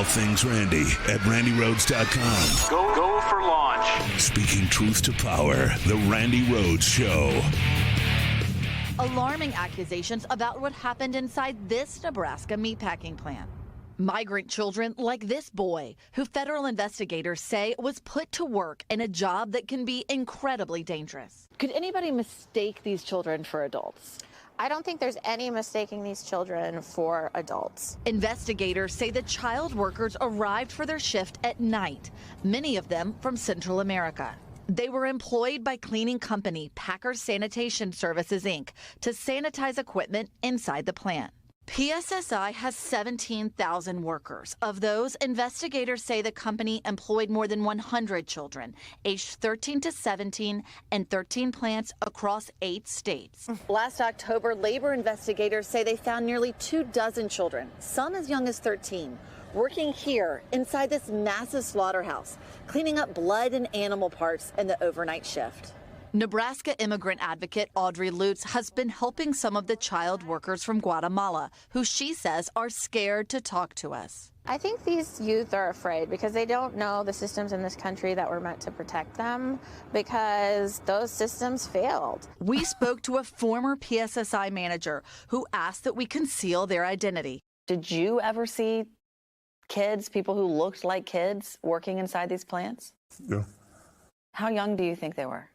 all things Randi at RandiRhodes.com. Go for launch. Speaking truth to power, the Randi Rhodes Show. Alarming accusations about what happened inside this Nebraska meatpacking plant. Migrant children like this boy, who federal investigators say was put to work in a job that can be incredibly dangerous. Could anybody mistake these children for adults? I don't think there's any mistaking these children for adults. Investigators say the child workers arrived for their shift at night, many of them from Central America. They were employed by cleaning company Packer Sanitation Services, Inc. to sanitize equipment inside the plant. PSSI has 17,000 workers. Of those, investigators say the company employed more than 100 children, aged 13 to 17, and 13 plants across 8 states. Last October, labor investigators say they found nearly 24 children, some as young as 13, working here inside this massive slaughterhouse, cleaning up blood and animal parts in the overnight shift. Nebraska immigrant advocate Audrey Lutz has been helping some of the child workers from Guatemala, who she says are scared to talk to us. I think these youth are afraid because they don't know the systems in this country that were meant to protect them, because those systems failed. We spoke to a former PSSI manager who asked that we conceal their identity. Did you ever see kids, people who looked like kids, working inside these plants? Yeah. How young do you think they were?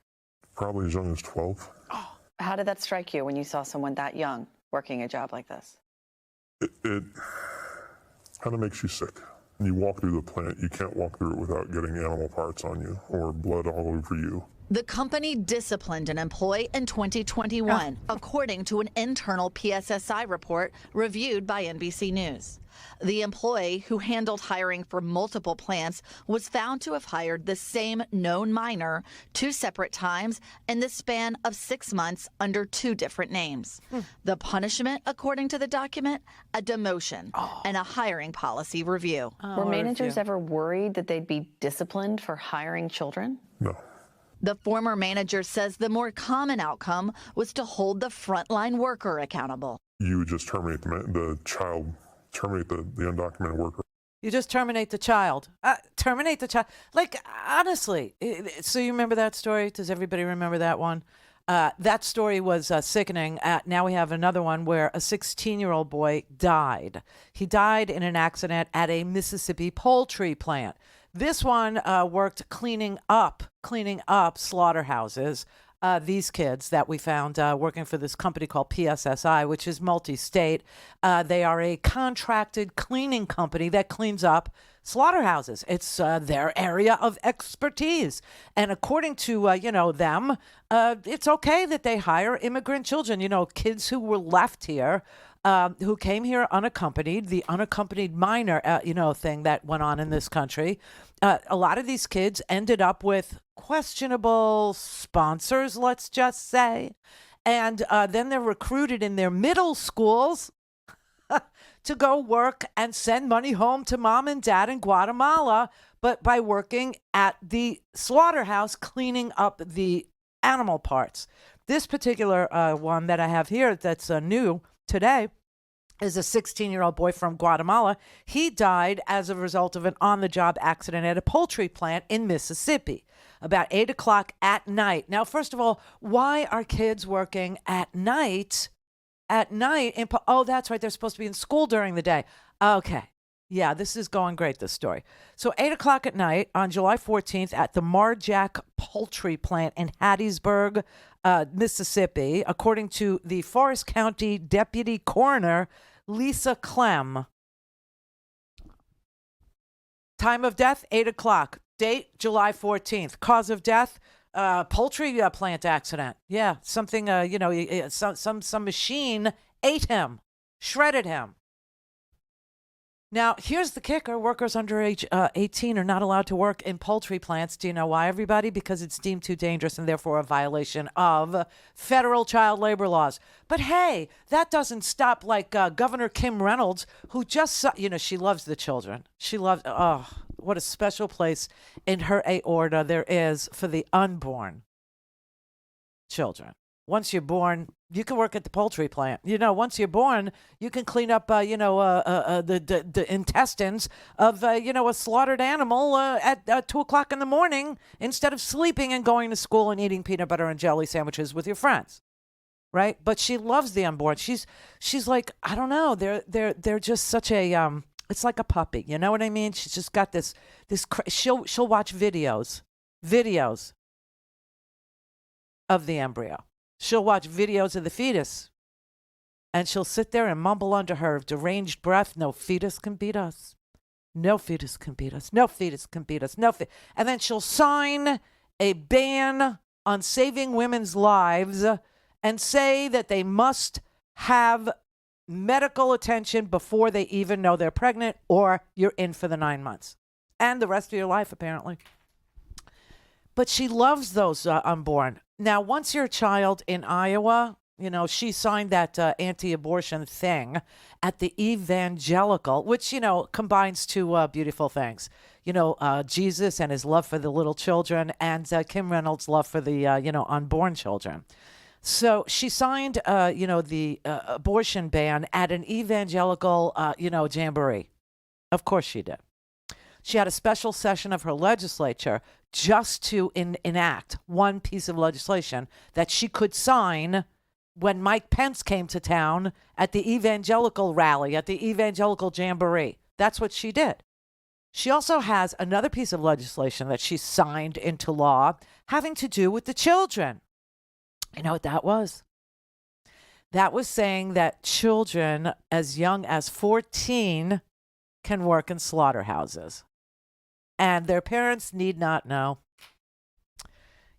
Probably as young as 12. Oh, how did that strike you when you saw someone that young working a job like this? It kind of makes you sick. When you walk through the plant, you can't walk through it without getting animal parts on you or blood all over you. The company disciplined an employee in 2021, according to an internal PSSI report reviewed by NBC News. The employee, who handled hiring for multiple plants, was found to have hired the same known minor 2 separate times in the span of 6 months under 2 different names. The punishment, according to the document, a demotion and a hiring policy review. Were managers ever worried that they'd be disciplined for hiring children? No. The former manager says the more common outcome was to hold the frontline worker accountable. You would just terminate the child, terminate the undocumented worker. You just terminate the child. Terminate the child. Like, honestly, so you remember that story? Does everybody remember that one? That story was sickening. Now we have another one where a 16-year-old boy died. He died in an accident at a Mississippi poultry plant. This one worked cleaning up slaughterhouses. These kids that we found working for this company called PSSI, which is multi-state. They are a contracted cleaning company that cleans up slaughterhouses. It's their area of expertise. And according to, them, it's okay that they hire immigrant children, kids who were left here, who came here unaccompanied, the unaccompanied minor, thing that went on in this country. A lot of these kids ended up with questionable sponsors, let's just say. And then they're recruited in their middle schools to go work and send money home to mom and dad in Guatemala, but by working at the slaughterhouse cleaning up the animal parts. This particular one that I have here that's new today is a 16-year-old boy from Guatemala. He died as a result of an on-the-job accident at a poultry plant in Mississippi about 8 o'clock at night. Now, first of all, why are kids working at night? Oh, that's right. They're supposed to be in school during the day. Okay. Yeah, this is going great, this story. So 8 o'clock at night on July 14th at the Marjack Poultry Plant in Hattiesburg, Mississippi, according to the Forest County Deputy Coroner, Lisa Clem. Time of death, 8 o'clock. Date, July 14th. Cause of death, poultry plant accident. Yeah, something, some machine ate him, shredded him. Now, here's the kicker. Workers under age 18 are not allowed to work in poultry plants. Do you know why, everybody? Because it's deemed too dangerous and therefore a violation of federal child labor laws. But hey, that doesn't stop Governor Kim Reynolds, who just, she loves the children. She loves, what a special place in her aorta there is for the unborn children. once you're born, you can work at the poultry plant. Once you're born, you can clean up, the intestines of, a slaughtered animal at 2 o'clock in the morning instead of sleeping and going to school and eating peanut butter and jelly sandwiches with your friends. Right? But she loves the unborn. She's like, I don't know. They're just such a it's like a puppy. You know what I mean? She's just got this she'll watch videos of the embryo. She'll watch videos of the fetus. And she'll sit there and mumble under her deranged breath, no fetus can beat us. No fetus can beat us. No fetus can beat us. And then she'll sign a ban on saving women's lives and say that they must have medical attention before they even know they're pregnant, or you're in for the 9 months and the rest of your life, apparently. But she loves those unborn. Now, once you're a child in Iowa, she signed that anti-abortion thing at the evangelical, which, combines two beautiful things. Jesus and his love for the little children, and Kim Reynolds' love for the, unborn children. So she signed, the abortion ban at an evangelical, jamboree. Of course she did. She had a special session of her legislature just to enact one piece of legislation that she could sign when Mike Pence came to town at the evangelical rally, at the evangelical jamboree. That's what she did. She also has another piece of legislation that she signed into law having to do with the children. You know what that was? That was saying that children as young as 14 can work in slaughterhouses. And their parents need not know.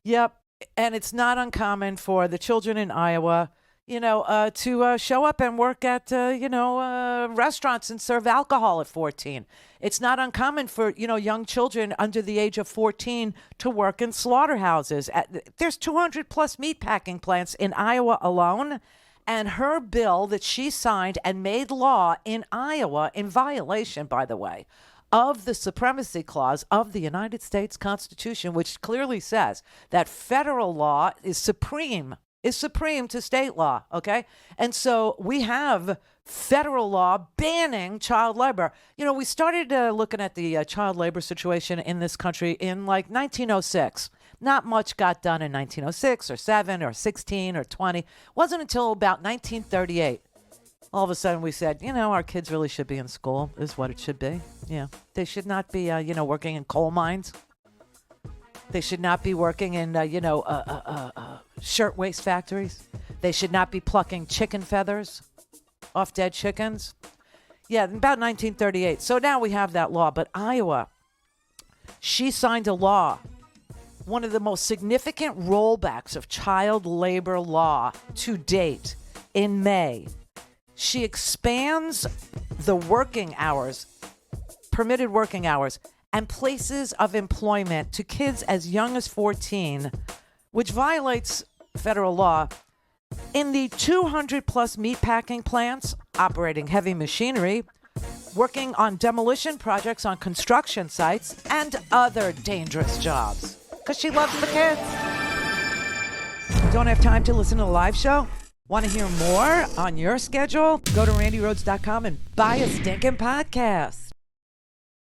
Yep. And it's not uncommon for the children in Iowa, to show up and work at, restaurants and serve alcohol at 14. It's not uncommon for, young children under the age of 14 to work in slaughterhouses. There's 200 plus meatpacking plants in Iowa alone. And her bill that she signed and made law in Iowa, in violation, by the way, of the Supremacy Clause of the United States Constitution, which clearly says that federal law is supreme to state law, okay? And so we have federal law banning child labor. We started looking at the child labor situation in this country in like 1906. Not much got done in 1906 or 7 or 16 or 20. Wasn't until about 1938. All of a sudden we said, our kids really should be in school, is what it should be. Yeah. They should not be, working in coal mines. They should not be working in, shirtwaist factories. They should not be plucking chicken feathers off dead chickens. Yeah, about 1938. So now we have that law. But Iowa, she signed a law, one of the most significant rollbacks of child labor law to date in May. She expands the working hours, permitted working hours, and places of employment to kids as young as 14, which violates federal law. In the 200 plus meatpacking plants operating heavy machinery, working on demolition projects on construction sites, and other dangerous jobs. Because she loves the kids. Don't have time to listen to the live show? Want to hear more on your schedule? Go to RandiRhodes.com and buy a stinking podcast.